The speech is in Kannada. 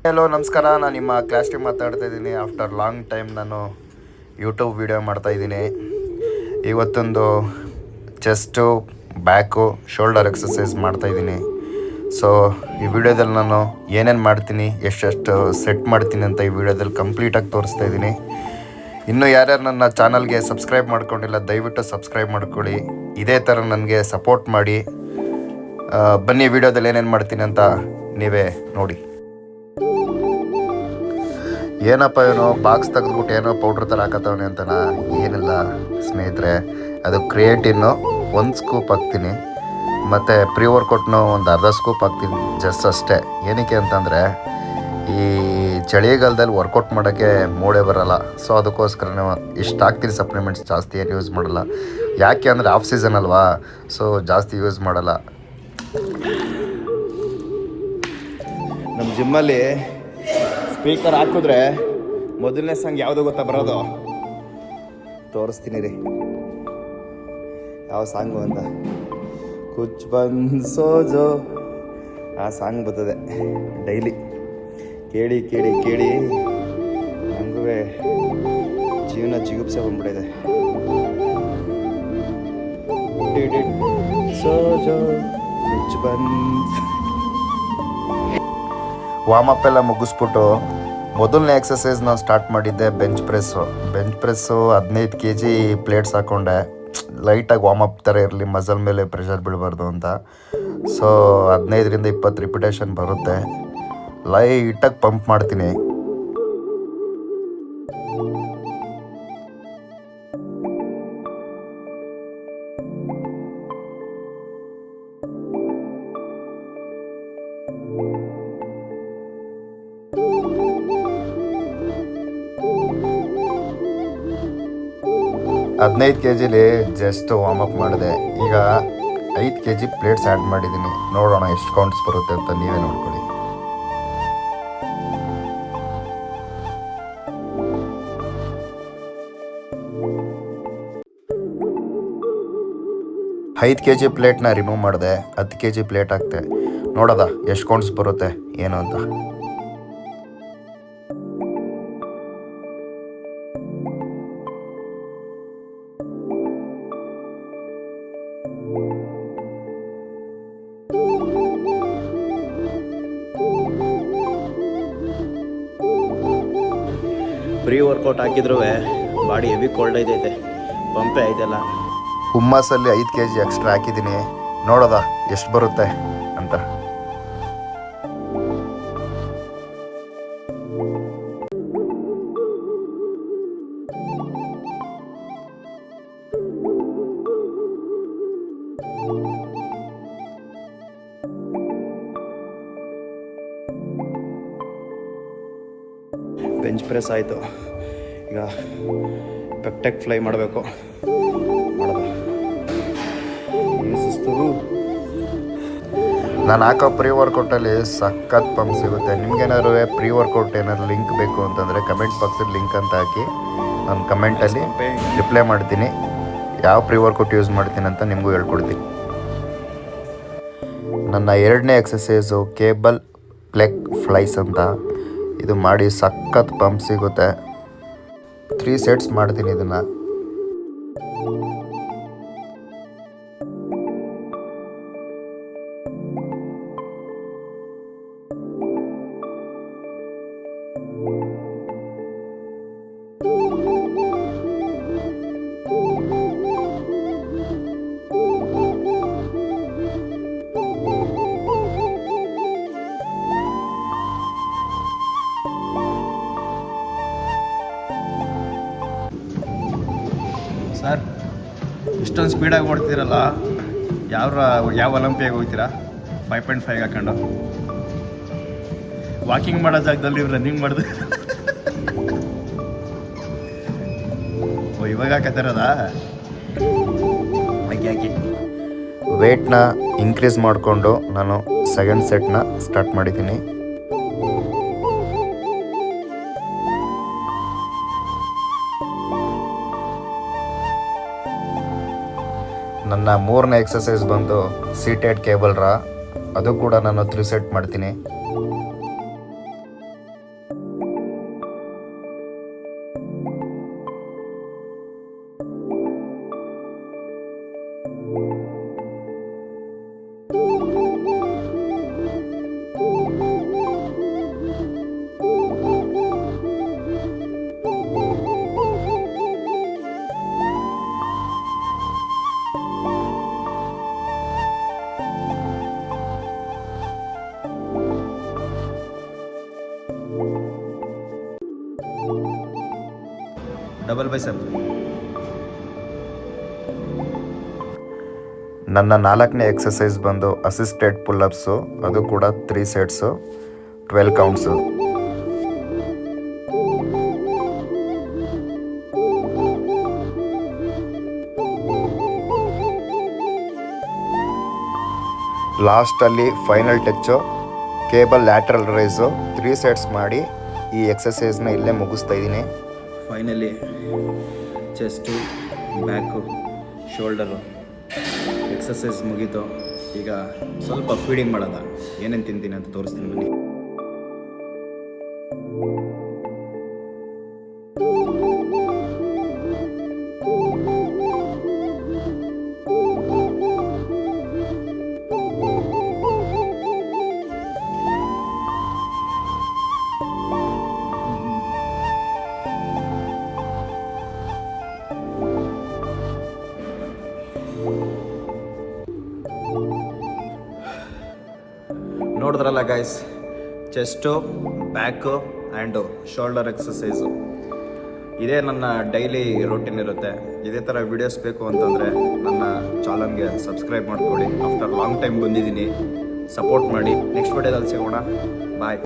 ಹಲೋ ನಮಸ್ಕಾರ, ನಾನು ನಿಮ್ಮ ಕ್ಲಾಸ್ ಟೀಮ್ ಮಾತಾಡ್ತಾ ಇದ್ದೀನಿ. ಆಫ್ಟರ್ ಲಾಂಗ್ ಟೈಮ್ ನಾನು ಯೂಟ್ಯೂಬ್ ವೀಡಿಯೋ ಮಾಡ್ತಾಯಿದ್ದೀನಿ. ಇವತ್ತೊಂದು ಚೆಸ್ಟು, ಬ್ಯಾಕು, ಶೋಲ್ಡರ್ ಎಕ್ಸಸೈಸ್ ಮಾಡ್ತಾಯಿದ್ದೀನಿ. ಸೊ ಈ ವಿಡಿಯೋದಲ್ಲಿ ನಾನು ಏನೇನು ಮಾಡ್ತೀನಿ, ಎಷ್ಟೆಷ್ಟು ಸೆಟ್ ಮಾಡ್ತೀನಿ ಅಂತ ಈ ವಿಡಿಯೋದಲ್ಲಿ ಕಂಪ್ಲೀಟಾಗಿ ತೋರಿಸ್ತಾ ಇದ್ದೀನಿ. ಇನ್ನೂ ಯಾರ್ಯಾರು ನನ್ನ ಚಾನಲ್ಗೆ ಸಬ್ಸ್ಕ್ರೈಬ್ ಮಾಡ್ಕೊಂಡಿಲ್ಲ ದಯವಿಟ್ಟು ಸಬ್ಸ್ಕ್ರೈಬ್ ಮಾಡ್ಕೊಳ್ಳಿ. ಇದೇ ಥರ ನನಗೆ ಸಪೋರ್ಟ್ ಮಾಡಿ. ಬನ್ನಿ ವಿಡಿಯೋದಲ್ಲಿ ಏನೇನು ಮಾಡ್ತೀನಿ ಅಂತ ನೀವೇ ನೋಡಿ. ಏನಪ್ಪ ಏನೋ ಬಾಕ್ಸ್ ತೆಗೆದ್ಬಿಟ್ಟು ಏನೋ ಪೌಡ್ರ್ ಥರ ಹಾಕತ್ತವನೆ ಅಂತನ, ಏನಿಲ್ಲ ಸ್ನೇಹಿತರೆ. ಅದು ಕ್ರಿಯೇಟಿನ್ನು 1 ಸ್ಕೂಪ್ ಹಾಕ್ತೀನಿ, ಮತ್ತು ಪ್ರೀ ವರ್ಕೌಟ್ನು ಒಂದು ಅರ್ಧ ಸ್ಕೂಪ್ ಹಾಕ್ತೀನಿ, ಜಸ್ಟ್ ಅಷ್ಟೇ. ಏನಕ್ಕೆ ಅಂತಂದರೆ ಈ ಚಳಿಗಾಲದಲ್ಲಿ ವರ್ಕೌಟ್ ಮಾಡೋಕ್ಕೆ ಮೂಡೇ ಬರೋಲ್ಲ. ಸೊ ಅದಕ್ಕೋಸ್ಕರ ಇಷ್ಟು ಹಾಕ್ತೀನಿ. ಸಪ್ಲಿಮೆಂಟ್ಸ್ ಜಾಸ್ತಿ ಏನು ಯೂಸ್ ಮಾಡಲ್ಲ. ಯಾಕೆ ಅಂದರೆ ಆಫ್ ಸೀಸನ್ ಅಲ್ವಾ, ಸೊ ಜಾಸ್ತಿ ಯೂಸ್ ಮಾಡಲ್ಲ. ನಮ್ಮ ಜಿಮ್ಮಲ್ಲಿ ಸ್ಪೀಕರ್ ಹಾಕಿದ್ರೆ ಮೊದಲನೇ ಸಾಂಗ್ ಯಾವುದು ಗೊತ್ತಾ ಬರೋದು? ತೋರಿಸ್ತೀನಿ ರೀ ಯಾವ ಸಾಂಗು ಅಂತ. ಕುಚ್ ಬಂದ್ ಸೋಜೋ ಆ ಸಾಂಗ್ ಬರ್ತದೆ ಡೈಲಿ. ಕೇಳಿ ಕೇಳಿ ಕೇಳಿ ನನಗೂ ಜೀವನ ಜಿಗುಪ್ಸೆ ಬಂದ್ಬಿಟ್ಟಿದೆ. ಸೋಜೋ ಕುಚ್ ಬಂದ್. ವಾರ್ಮಪ್ ಎಲ್ಲ ಮುಗಿಸ್ಬಿಟ್ಟು ಮೊದಲನೇ ಎಕ್ಸಸೈಸ್ ನಾನು ಸ್ಟಾರ್ಟ್ ಮಾಡಿದ್ದೆ ಬೆಂಚ್ ಪ್ರೆಸ್ಸು. 15 kg ಪ್ಲೇಟ್ಸ್ ಹಾಕ್ಕೊಂಡೆ. ಲೈಟಾಗಿ ವಾರ್ಮಪ್ ಥರ ಇರಲಿ, ಮಸಲ್ ಮೇಲೆ ಪ್ರೆಷರ್ ಬೀಳಬಾರ್ದು ಅಂತ. ಸೊ 15ರಿಂದ 20 ರಿಪಿಟೇಷನ್ ಬರುತ್ತೆ. ಲೈಟಾಗಿ ಪಂಪ್ ಮಾಡ್ತೀನಿ. ಹದಿನೈದು kgಲಿ ಜಸ್ಟ್ ವಾರ್ಮಪ್ ಮಾಡಿದೆ. ಈಗ 5 kg ಪ್ಲೇಟ್ಸ್ ಆ್ಯಡ್ ಮಾಡಿದ್ದೀನಿ. ನೋಡೋಣ ಎಷ್ಟು ಕೌಂಟ್ಸ್ ಬರುತ್ತೆ ಅಂತ ನೀವೇ ನೋಡ್ಕೊಳ್ಳಿ. ಐದು kg ಪ್ಲೇಟ್ನ ರಿಮೂವ್ ಮಾಡಿದೆ. 10 kg ಪ್ಲೇಟ್ ಹಾಕ್ತೆ. ನೋಡೋದ ಎಷ್ಟು ಕೌಂಟ್ಸ್ ಬರುತ್ತೆ ಏನು ಅಂತ. ಪ್ರೀ ವರ್ಕೌಟ್ ಹಾಕಿದ್ರೂ ಬಾಡಿ ಹೆವಿ ಕೋಲ್ಡ್ ಐತೈತೆ, ಪಂಪೇ ಐತಲ್ಲ. ಹುಮ್ಮಸ್ಸಲ್ಲಿ 5 kg ಎಕ್ಸ್ಟ್ರಾ ಹಾಕಿದ್ದೀನಿ. ನೋಡೋದ ಎಷ್ಟು ಬರುತ್ತೆ ಅಂತ. ಬೆಂಚ್ ಪ್ರೆಸ್ ಆಯಿತು. ಈಗ ಪೆಪ್ಟೆಕ್ ಫ್ಲೈ ಮಾಡಬೇಕು. ಮಾಡೋದು ಸುಸ್ತು. ನಾನು ಹಾಕೋ ಪ್ರೀ ವರ್ಕೌಟಲ್ಲಿ ಸಖತ್ ಪಂಪ್ ಸಿಗುತ್ತೆ. ನಿಮ್ಗೇನಾದ್ರು ಪ್ರೀ ವರ್ಕೌಟ್ ಏನಾದ್ರು ಲಿಂಕ್ ಬೇಕು ಅಂತಂದರೆ ಕಮೆಂಟ್ ಬಾಕ್ಸಲ್ಲಿ ಲಿಂಕ್ ಅಂತ ಹಾಕಿ ನಾನು ಕಮೆಂಟಲ್ಲಿ ರಿಪ್ಲೈ ಮಾಡ್ತೀನಿ. ಯಾವ ಪ್ರೀ ವರ್ಕೌಟ್ ಯೂಸ್ ಮಾಡ್ತೀನಿ ಅಂತ ನಿಮಗೂ ಹೇಳ್ಕೊಡ್ತೀನಿ. ನನ್ನ 2ನೇ ಎಕ್ಸಸೈಸು ಕೇಬಲ್ ಪ್ಲೆಗ್ ಫ್ಲೈಸ್ ಅಂತ. ಇದು ಮಾಡಿ ಸಖತ್ ಪಂಪ್ ಸಿಗುತ್ತೆ. 3 ಸೆಟ್ಸ್ ಮಾಡ್ತೀನಿ ಇದನ್ನು. ಸರ್, ಇಷ್ಟೊಂದು ಸ್ಪೀಡಾಗಿ ಓಡ್ತೀರಲ್ಲ, ಯಾವ ಒಲಿಂಪಿಯಾಗಿ ಹೋಗ್ತೀರಾ? 5.5 ಹಾಕೊಂಡು ವಾಕಿಂಗ್ ಮಾಡೋ ಜಾಗದಲ್ಲಿ ರನ್ನಿಂಗ್ ಮಾಡಿದೆ. ಇವಾಗ ಹಾಕತ್ತಿರೋದಾ? ಹಾಕಿ ವೇಟ್ನ ಇನ್ಕ್ರೀಸ್ ಮಾಡಿಕೊಂಡು ನಾನು 2nd ಸೆಟ್ನ ಸ್ಟಾರ್ಟ್ ಮಾಡಿದ್ದೀನಿ. ನನ್ನ 3ನೇ ಎಕ್ಸಸೈಸ್ ಬಂದು ಸೀಟೆಡ್ ಕೇಬಲ್ ರಾ. ಅದು ಕೂಡ ನಾನು 3 ಸೆಟ್ ಮಾಡ್ತೀನಿ. Double bicep. ನನ್ನ 4ನೇ ಎಕ್ಸಸೈಸ್ ಬಂದು ಅಸಿಸ್ಟೆಡ್ ಪುಲ್ಲಪ್ಸು, ಅದು ಕೂಡ 3 ಸೆಟ್ಸು 12 ಕೌಂಟ್ಸು. ಲಾಸ್ಟಲ್ಲಿ final touch cable lateral rice 3 sets ಮಾಡಿ ಈ ಎಕ್ಸಸೈಸ್ನ ಇಲ್ಲೇ ಮುಗಿಸ್ತಾ ಇದ್ದೀನಿ. Finally chest, back, shoulder exercise ಮುಗೀತು. ಈಗ ಸ್ವಲ್ಪ ಫೀಡಿಂಗ್ ಮಾಡೋದ, ಏನೇನು ತಿಂತೀನಿ ಅಂತ ತೋರಿಸ್ತೀನಿ ಬನ್ನಿ. ನೋಡಿದ್ರಲ್ಲ guys, chest, back and shoulder exercise. ಇದೇ ನನ್ನ ಡೈಲಿ ರೂಟೀನ್ ಇರುತ್ತೆ. ಇದೇ ಥರ ವೀಡಿಯೋಸ್ ಬೇಕು ಅಂತಂದರೆ ನನ್ನ ಚಾನಲ್ಗೆ ಸಬ್ಸ್ಕ್ರೈಬ್ ಮಾಡ್ಕೊಳ್ಳಿ. ಆಫ್ಟರ್ ಲಾಂಗ್ ಟೈಮ್ ಬಂದಿದ್ದೀನಿ, ಸಪೋರ್ಟ್ ಮಾಡಿ. ನೆಕ್ಸ್ಟ್ ವಿಡಿಯೋದಲ್ಲಿ ಸಿಗೋಣ. ಬಾಯ್.